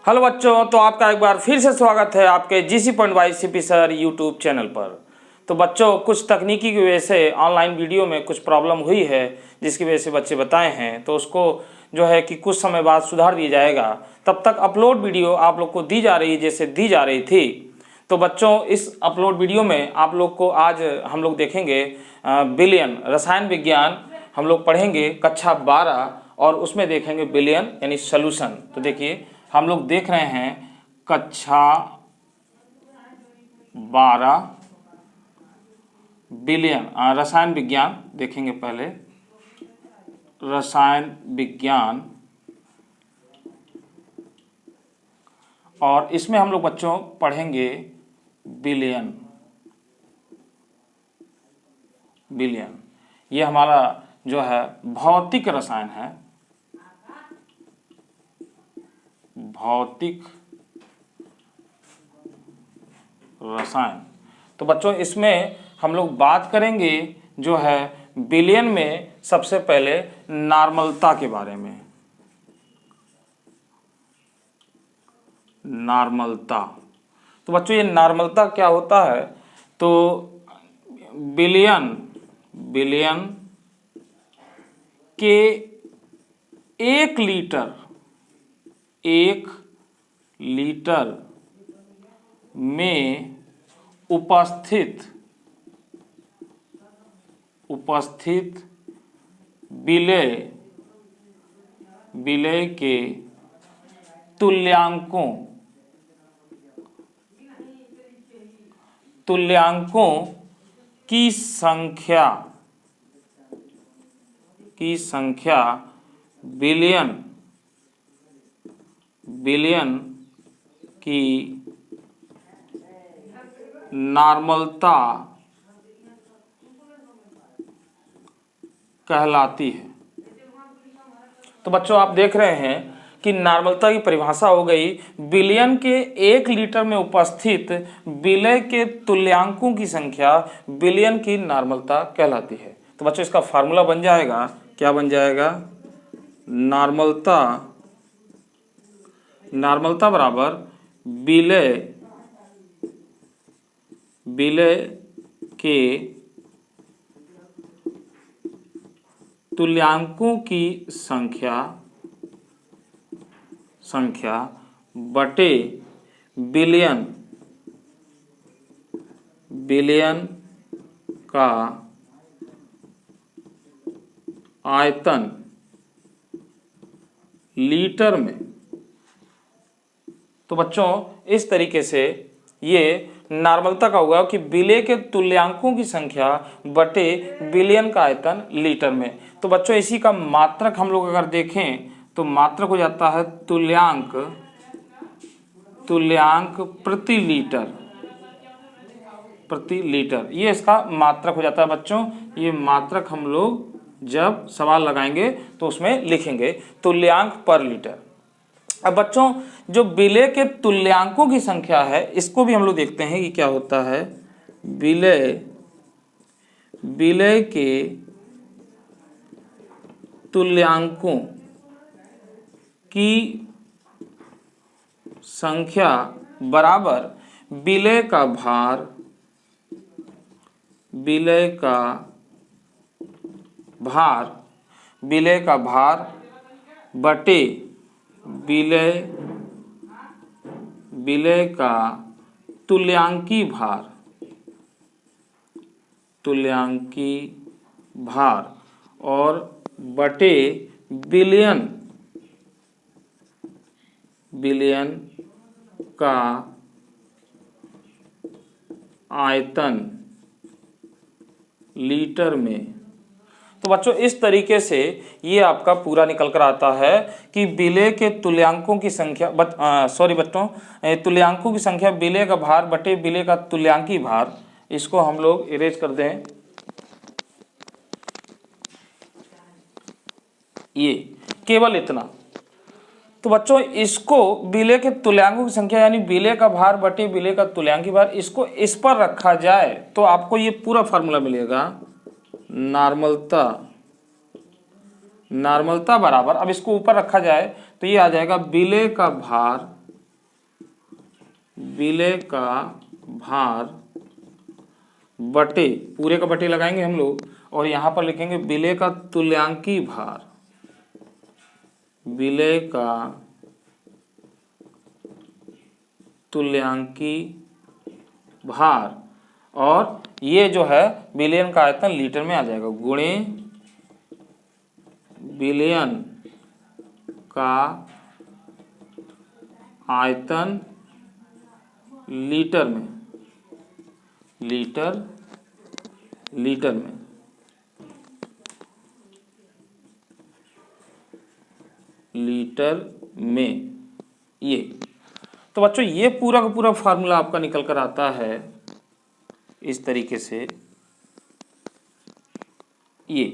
Hello बच्चों, तो आपका एक बार फिर से स्वागत है आपके GC point by CP sir YouTube channel पर। तो बच्चों, कुछ तकनीकी की वजह से ऑनलाइन वीडियो में कुछ प्रॉब्लम हुई है, जिसकी वजह से बच्चे बताए हैं, तो उसको जो है कि कुछ समय बाद सुधार दिया जाएगा। तब तक अपलोड वीडियो आप लोग को दी जा रही जैसे दी जा रही थी। तो बच्चों, इस अपलोड वीडियो में आप लोग को आज हम लोग देखेंगे बिलियन रसायन विज्ञान हम लोग पढ़ेंगे कक्षा 12 और उसमें देखेंगे बिलियन यानी सोल्यूशन। तो देखिए, हम लोग देख रहे हैं कक्षा 12 बिलियन रसायन विज्ञान देखेंगे। पहले रसायन विज्ञान, और इसमें हम लोग बच्चों पढ़ेंगे बिलियन। बिलियन ये हमारा जो है भौतिक रसायन है, भौतिक रसायन। तो बच्चों, इसमें हम लोग बात करेंगे जो है बिलियन में सबसे पहले नॉर्मलता के बारे में। नॉर्मलता, तो बच्चों ये नॉर्मलता क्या होता है? तो बिलियन के 1 लीटर में उपस्थित विलेय के तुल्यांकों की संख्या बिलियन की नॉर्मलता कहलाती है। तो बच्चों, आप देख रहे हैं कि नॉर्मलता की परिभाषा हो गई बिलियन के 1 लीटर में उपस्थित विलेय के तुल्यांकों की संख्या बिलियन की नॉर्मलता कहलाती है। तो बच्चों, इसका फार्मूला बन जाएगा, क्या बन जाएगा? नॉर्मलता बराबर विलेय के तुल्यांकों की संख्या बटे बिलियन का आयतन लीटर में। तो बच्चों, इस तरीके से ये नॉर्मलता का होगा कि विलेय के तुल्यांकों की संख्या बटे बिलियन का आयतन लीटर में। तो बच्चों, इसी का मात्रक हम लोग अगर देखें तो मात्रक हो जाता है तुल्यांक प्रति लीटर। ये इसका मात्रक हो जाता है बच्चों। ये मात्रक हम लोग जब सवाल लगाएंगे तो उसमें लिखेंगे तुल्यांक पर लीटर। अब बच्चों, जो विलेय के तुल्यांकों की संख्या है, इसको भी हम लोग देखते हैं कि क्या होता है। विलेय के तुल्यांकों की संख्या बराबर विलेय का भार बटे विलेय का तुल्यांकी भार और बटे बिलियन का आयतन लीटर में। तो बच्चों, इस तरीके से ये आपका पूरा निकल कर आता है कि विलेय के तुल्यांकों की संख्या तुल्यांकों की संख्या विलेय का भार बटे विलेय का तुल्यांकी भार। इसको हम लोग इरेज कर दें, ये केवल इतना। तो बच्चों, इसको विलेय के तुल्यांकों की संख्या यानी विलेय का भार बटे विलेय का तुल्यांकी भार, इसको इस पर रखा जाए तो आपको ये पूरा फार्मूला मिलेगा। नॉर्मलता बराबर, अब इसको ऊपर रखा जाए तो ये आ जाएगा विलेय का भार विलय का भार बटे, पूरे का बटे लगाएंगे हम लोग और यहां पर लिखेंगे विलय का तुल्यांकी भार, विलय का तुल्यांकी भार, और ये जो है विलयन का आयतन लीटर में आ जाएगा, गुणे विलयन का आयतन लीटर में, लीटर में, लीटर में। ये तो बच्चों ये पूरा का पूरा फार्मूला आपका निकल कर आता है इस तरीके से। ये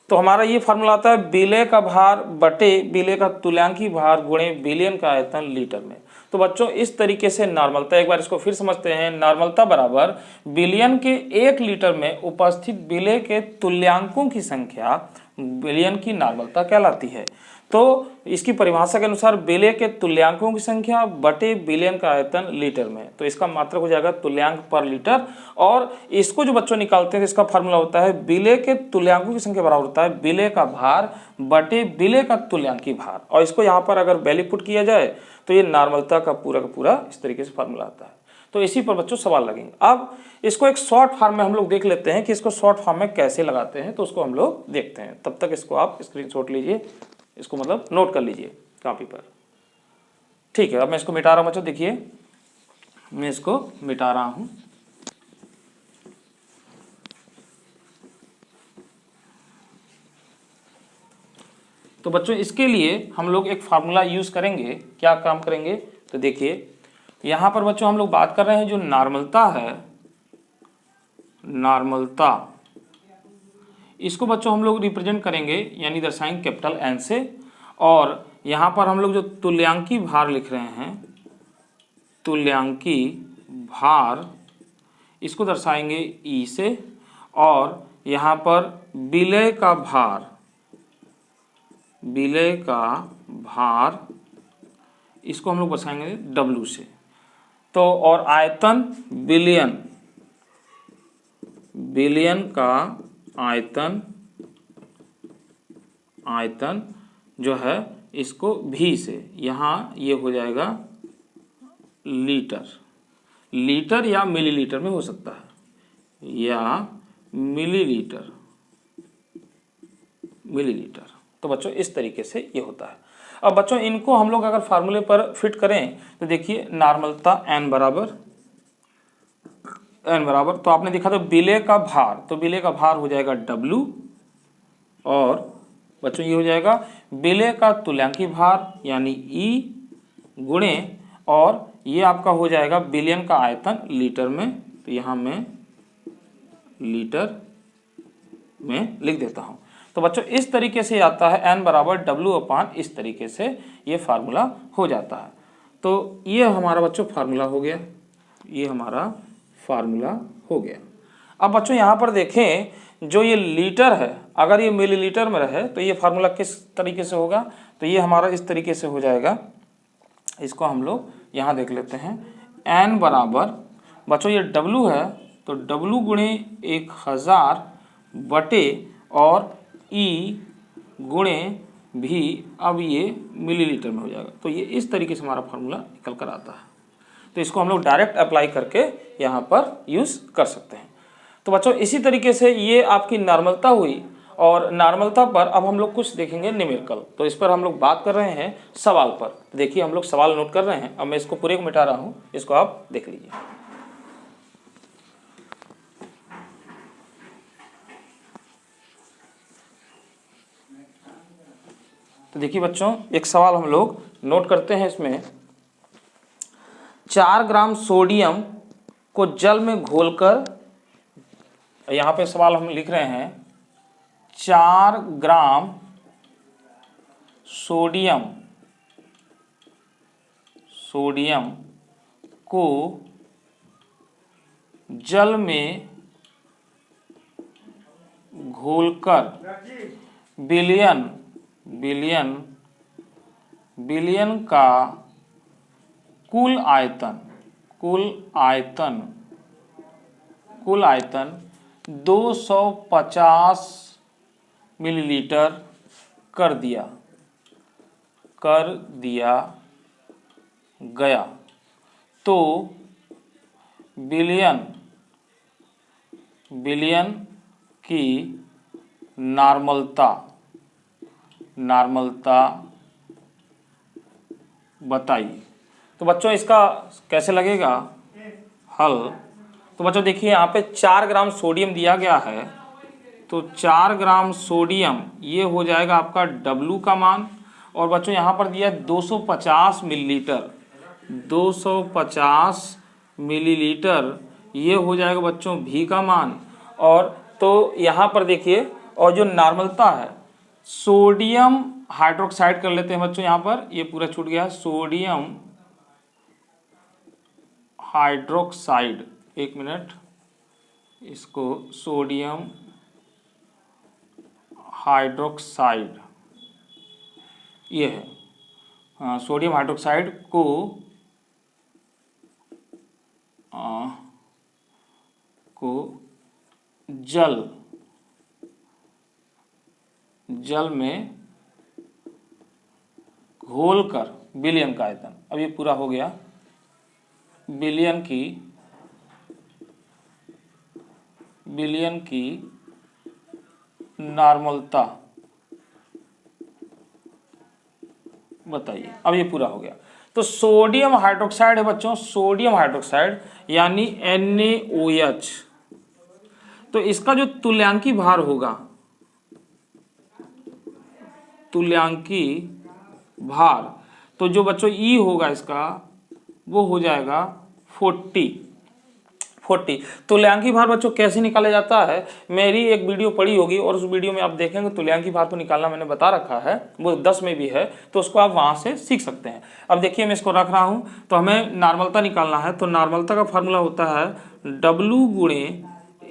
तो हमारा ये फार्मूला आता है विलय का भार बटे विलय का तुल्यांकी भार गुणे विलयन का आयतन लीटर में। तो बच्चों इस तरीके से नॉर्मलता, एक बार इसको फिर समझते हैं, नॉर्मलता बराबर विलयन के 1 लीटर में उपस्थित विलय के तुल्यांकों की संख्या विलयन की नॉर्मलता कहलाती है। तो इसकी परिभाषा के अनुसार विलय के तुल्यांकों की संख्या बटे विलयन का आयतन लीटर में, तो इसका मात्रक हो जाएगा तुल्यांक पर लीटर। और इसको जो बच्चों निकालते हैं तो इसका फार्मूला होता है विलय के तुल्यांकों की संख्या बराबर होता है विलय का भार बटे विलय का तुल्यांकी भार, और इसको यहाँ पर अगर वैल्यू पुट किया जाए तो ये नॉर्मलता का पूरा इस तरीके से फार्मूला आता है। तो इसी पर बच्चों सवाल लगेंगे। अब इसको एक शॉर्ट फॉर्म में हम लोग देख लेते हैं कि इसको शॉर्ट फॉर्म में कैसे लगाते हैं, तो उसको हम लोग देखते हैं। तब तक इसको आप स्क्रीनशॉट लीजिए, इसको मतलब नोट कर लीजिए कॉपी पर। ठीक है, अब मैं इसको मिटा रहा हूं बच्चों, देखिए मैं इसको मिटा रहा हूं। तो बच्चों इसके लिए हम लोग एक फार्मूला यूज करेंगे। क्या काम करेंगे, तो देखिए यहां पर बच्चों हम लोग बात कर रहे हैं जो नॉर्मलता है, नॉर्मलता, इसको बच्चों हम लोग रिप्रेजेंट करेंगे यानी दर्शाएंगे कैपिटल एन से, और यहां पर हम लोग जो तुल्यांकी भार लिख रहे हैं, तुल्यांकी भार, इसको दर्शाएंगे ई से, और यहां पर विलय का भार, विलय का भार, इसको हम लोग दर्शाएंगे डब्ल्यू से। तो और आयतन विलयन, विलयन का आयतन, आयतन जो है इसको भी से, यहाँ ये हो जाएगा लीटर, लीटर या मिलीलीटर में हो सकता है, या मिलीलीटर, मिलीलीटर। तो बच्चों इस तरीके से ये होता है। अब बच्चों इनको हम लोग अगर फार्मूले पर फिट करें तो देखिए नॉर्मलता n बराबर, तो आपने देखा था विलय का भार, तो विलय का भार हो जाएगा W, और बच्चों ये हो जाएगा विलय का तुल्यांकी भार यानी E गुणे, और ये आपका हो जाएगा विलयन का आयतन लीटर में, तो यहाँ मैं लीटर में लिख देता हूँ। तो बच्चों इस तरीके से आता है n बराबर W अपान, इस तरीके से ये फार्मूला हो जाता है। तो ये हमारा बच्चों फार्मूला हो गया, ये हमारा फार्मूला हो गया। अब बच्चों यहाँ पर देखें जो ये लीटर है, अगर ये मिलीलीटर में रहे तो ये फार्मूला किस तरीके से होगा, तो ये हमारा इस तरीके से हो जाएगा। इसको हम लोग यहाँ देख लेते हैं, n बराबर बच्चों ये W है तो W गुणे 1000 बटे और E गुणे भी, अब ये मिलीलीटर में हो जाएगा। तो ये इस तरीके से हमारा फार्मूला निकल कर आता है। तो इसको हम लोग डायरेक्ट अप्लाई करके यहाँ पर यूज़ कर सकते हैं। तो बच्चों इसी तरीके से ये आपकी नॉर्मलता हुई, और नॉर्मलता पर अब हम लोग कुछ देखेंगे न्यूमेरिकल। तो इस पर हम लोग बात कर रहे हैं सवाल पर। देखिए हम लोग सवाल नोट कर रहे हैं। अब मैं इसको पूरे को मिटा रहा हूँ, इसको आप देख लीजिए। तो देखिए बच्चों एक सवाल हम लोग नोट करते हैं। इसमें 4 ग्राम सोडियम को जल में घोलकर, यहाँ पे सवाल हम लिख रहे हैं 4 ग्राम सोडियम, सोडियम को जल में घोलकर विलयन, विलयन का कुल आयतन, कुल आयतन 250 मिलीलीटर कर दिया गया, तो बिलियन की नॉर्मलता बताइए। तो बच्चों इसका कैसे लगेगा हल। तो बच्चों देखिए यहाँ पे 4 ग्राम सोडियम दिया गया है, तो 4 ग्राम सोडियम ये हो जाएगा आपका W का मान, और बच्चों यहाँ पर दिया 250 मिलीलीटर, 250 मिलीलीटर ये हो जाएगा बच्चों V का मान। और तो यहाँ पर देखिए, और जो नॉर्मलता है सोडियम हाइड्रोक्साइड कर लेते हैं बच्चों, यहाँ पर ये पूरा छूट गया, सोडियम हाइड्रोक्साइड, एक मिनट, इसको सोडियम हाइड्रोक्साइड ये है, सोडियम हाइड्रोक्साइड को जल में घोलकर बिलियन का आयतन, अब ये पूरा हो गया, बिलियन की नॉर्मलता बताइए। अब ये पूरा हो गया, तो सोडियम हाइड्रोक्साइड है बच्चों, सोडियम हाइड्रोक्साइड यानी NaOH, तो इसका जो तुल्यांकी भार होगा, तुल्यांकी भार, तो जो बच्चों E होगा इसका वो हो जाएगा 40। तुल्यांकी भार बच्चों कैसे निकाला जाता है, मेरी एक वीडियो पड़ी होगी और उस वीडियो में आप देखेंगे तुल्यांकी भार को निकालना मैंने बता रखा है, वो 10 में भी है, तो उसको आप वहां से सीख सकते हैं। अब देखिए मैं इसको रख रहा हूं, तो हमें नॉर्मलता निकालना है, तो नॉर्मलता का फार्मूला होता है W गुणे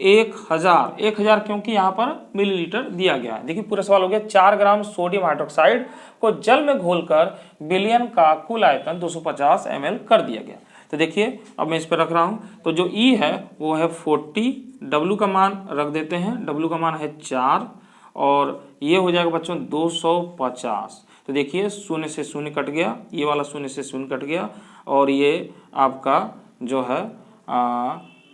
1000 क्योंकि यहाँ पर मिलीलीटर दिया गया है। देखिए पूरा सवाल हो गया, 4 ग्राम सोडियम हाइड्रोक्साइड को जल में घोलकर बिलियन का कुल आयतन 250 ml कर दिया गया। तो देखिए अब मैं इस पर रख रहा हूँ, तो जो E है वो है 40, W का मान रख देते हैं, W का मान है 4, और ये हो जाएगा बच्चों 250। तो देखिए शून्य से शून्य कट गया, ये वाला शून्य से शून्य कट गया, और ये आपका जो है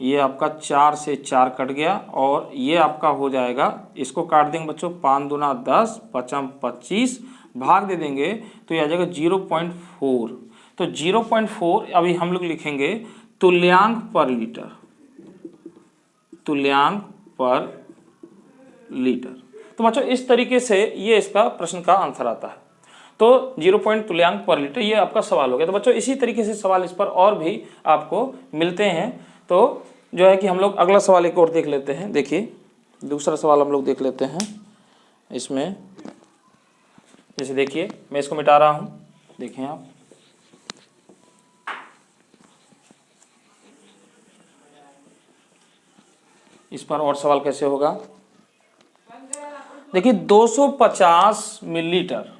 ये आपका 4 से 4 कट गया, और ये आपका हो जाएगा, इसको काट देंगे बच्चों, 5 दूना 10, 5 25, भाग दे देंगे तो ये आ जाएगा 0.4। तो 0.4 अभी हम लोग लिखेंगे तुल्यांक पर लीटर। तो बच्चों इस तरीके से ये इसका प्रश्न का आंसर आता है। तो 0 तुल्यांक पर लीटर ये आपका सवाल हो गया। तो बच्चों इसी तरीके से सवाल इस पर और भी आपको मिलते हैं। तो जो है कि हम लोग अगला सवाल एक और देख लेते हैं। देखिए दूसरा सवाल हम लोग देख लेते हैं। इसमें जैसे देखिए मैं इसको मिटा रहा हूं, देखें आप, इस पर और सवाल कैसे होगा। देखिए 250 millilitre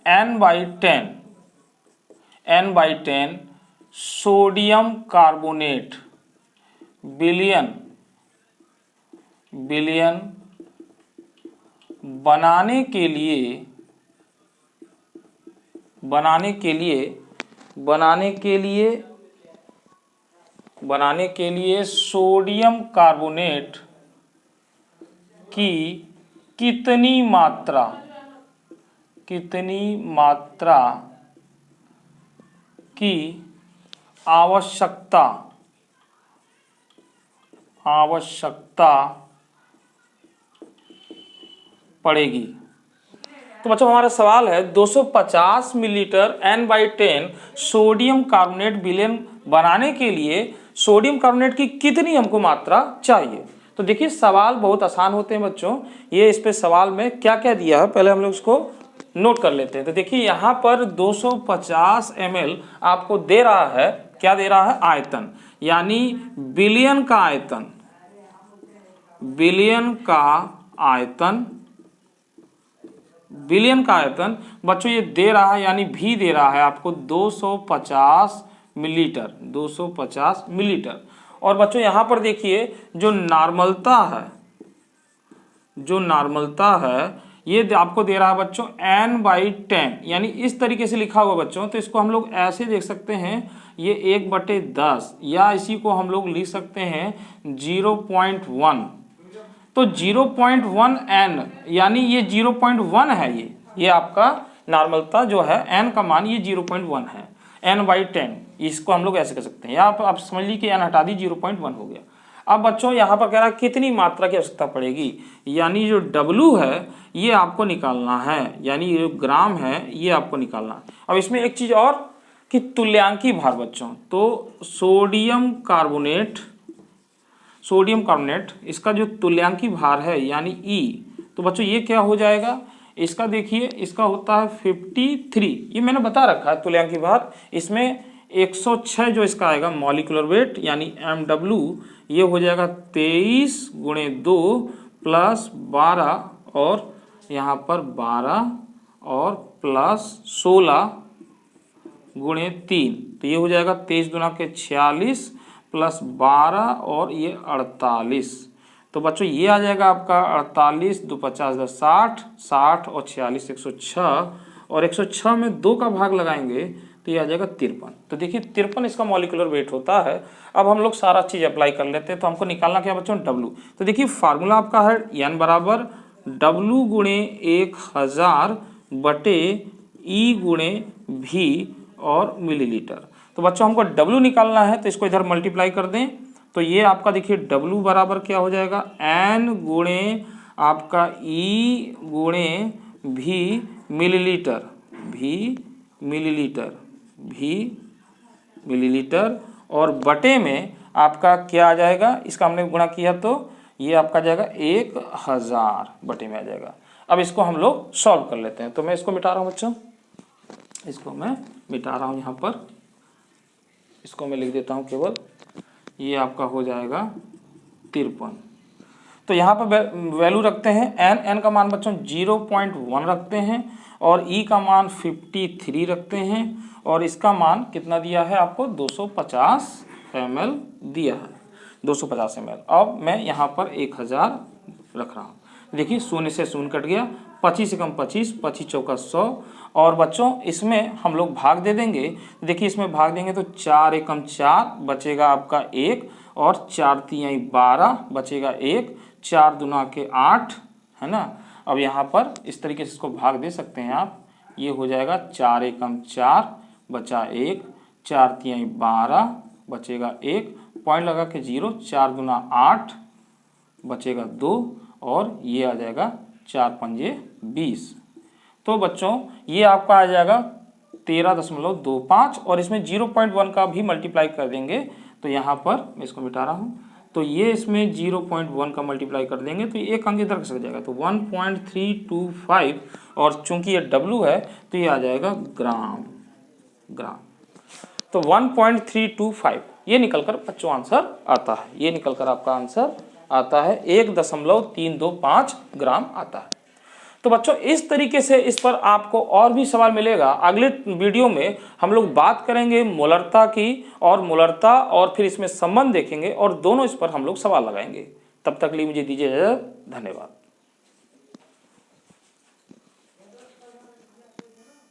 N/10 sodium carbonate billion बनाने के लिए सोडियम कार्बोनेट की कितनी मात्रा की आवश्यकता पड़ेगी। तो बच्चों हमारा सवाल है 250 millilitre N/10 sodium carbonate billion बनाने के लिए सोडियम कार्बोनेट की कितनी हमको मात्रा चाहिए। तो देखिए सवाल बहुत आसान होते हैं बच्चों। ये इस पे सवाल में क्या क्या दिया है पहले हम लोग इसको नोट कर लेते हैं। तो देखिए यहाँ पर 250 ml आपको दे रहा है, क्या दे रहा है, आयतन, यानी बिलियन का आयतन बिलियन का आयतन बच्चों ये दे रहा है, यानी भी दे रहा है आपको 250 मिलीलीटर, 250 मिलीलीटर। और बच्चों यहाँ पर देखिए जो नॉर्मलता है, जो नॉर्मलता है ये आपको दे रहा है बच्चों n/10, यानी इस तरीके से लिखा हुआ बच्चों। तो इसको हम लोग ऐसे देख सकते हैं, ये 1/10, या इसी को हम लोग लिख सकते हैं 0.1। तो 0.1 n, यानी ये 0.1 है। ये आपका नॉर्मलता जो है n का मान ये 0.1 है, n/10। इसको हम लोग ऐसे कर सकते हैं, या आप समझ लीजिए कि n हटा दी 0.1 हो गया। अब बच्चों यहाँ पर कह रहा है कितनी मात्रा की आवश्यकता पड़ेगी, यानी जो W है ये आपको निकालना है, यानी ये ग्राम है ये आपको निकालना है। अब इसमें एक चीज और कि तुल्यांकी भार बच्चों, तो सोडियम कार्बोनेट इसका जो तुल्यांकी भार है यानी E, तो बच्चों ये क्या हो जाएगा, इसका देखिए इसका होता है 53। ये मैंने बता रखा है तुल्यांकी भार। इसमें 106 जो इसका आएगा मॉलिक्यूलर वेट यानी MW, ये हो जाएगा 23 × 2 + 12, और यहाँ पर 12 और प्लस 16 × 3, तो ये हो जाएगा 23 × 46 + 12 और ये 48। तो बच्चों ये आ जाएगा आपका 48 × 2 = 50, 60, 60 और 46 106, और 106 में 2 का भाग लगाएंगे तो ये आ जाएगा 53। तो देखिए 53 इसका मॉलिक्यूलर वेट होता है। अब हम लोग सारा चीज़ अप्लाई कर लेते हैं। तो हमको निकालना क्या बच्चों, W। तो देखिए फार्मूला आपका है n बराबर W × 1000 बटे E × V और मिलीलीटर। तो बच्चों हमको W निकालना है, तो इसको इधर मल्टीप्लाई कर दें। तो ये आपका देखिए W बराबर क्या हो जाएगा, N × आपका E × V मिलीलीटर, मिलीलीटर, और बटे में आपका क्या आ जाएगा, इसका हमने गुणा किया तो ये आपका जाएगा 1000 बटे में आ जाएगा। अब इसको हम लोग सॉल्व कर लेते हैं। तो मैं इसको मिटा रहा हूँ बच्चों, इसको मैं मिटा रहा हूँ यहाँ पर, इसको मैं लिख देता हूँ केवल, ये आपका हो जाएगा 53। तो यहाँ पर वैल्यू रखते हैं, n का मान बच्चों 0.1 रखते हैं, और E का मान 53 रखते हैं, और इसका मान कितना दिया है आपको 250 ml दिया है, 250 ml। अब मैं यहाँ पर 1000 रख रहा हूँ। देखिए 0 से 0 कट गया, 25 से कम 25, 25 चौका 100, और बच्चों इसमें हम लोग भाग दे देंगे। देखिए इसमें भाग देंगे तो 4 एकम 4 बचेगा आपका 1, और 4 तिहाई 12 बचेगा 1, 4 दूना के 8 है ना। अब यहाँ पर इस तरीके से इसको भाग दे सकते हैं आप, ये हो जाएगा 4 एकम 4 बचा 1, 4 तिहाई 12 बचेगा 1, पॉइंट लगा के 0, 4 दूना 8 बचेगा 2, और ये आ जाएगा 4 पंजे 20। तो बच्चों ये आपका आ जाएगा 13.25, और इसमें 0.1 का भी मल्टीप्लाई कर देंगे। तो यहाँ पर मैं इसको मिटा रहा हूँ, तो ये इसमें 0.1 का मल्टीप्लाई कर देंगे तो ये एक अंक इधर सक जाएगा, तो 1.325, और चूंकि ये W है तो ये आ जाएगा ग्राम। तो 1.325 ये निकलकर बच्चों आंसर आता है, ये निकलकर आपका आंसर आता है 1.325 ग्राम आता है। तो बच्चों इस तरीके से इस पर आपको और भी सवाल मिलेगा। अगले वीडियो में हम लोग बात करेंगे मोलरता की, और मोलरता और फिर इसमें संबंध देखेंगे, और दोनों इस पर हम लोग सवाल लगाएंगे। तब तक के लिए मुझे दीजिए इजाजत, धन्यवाद।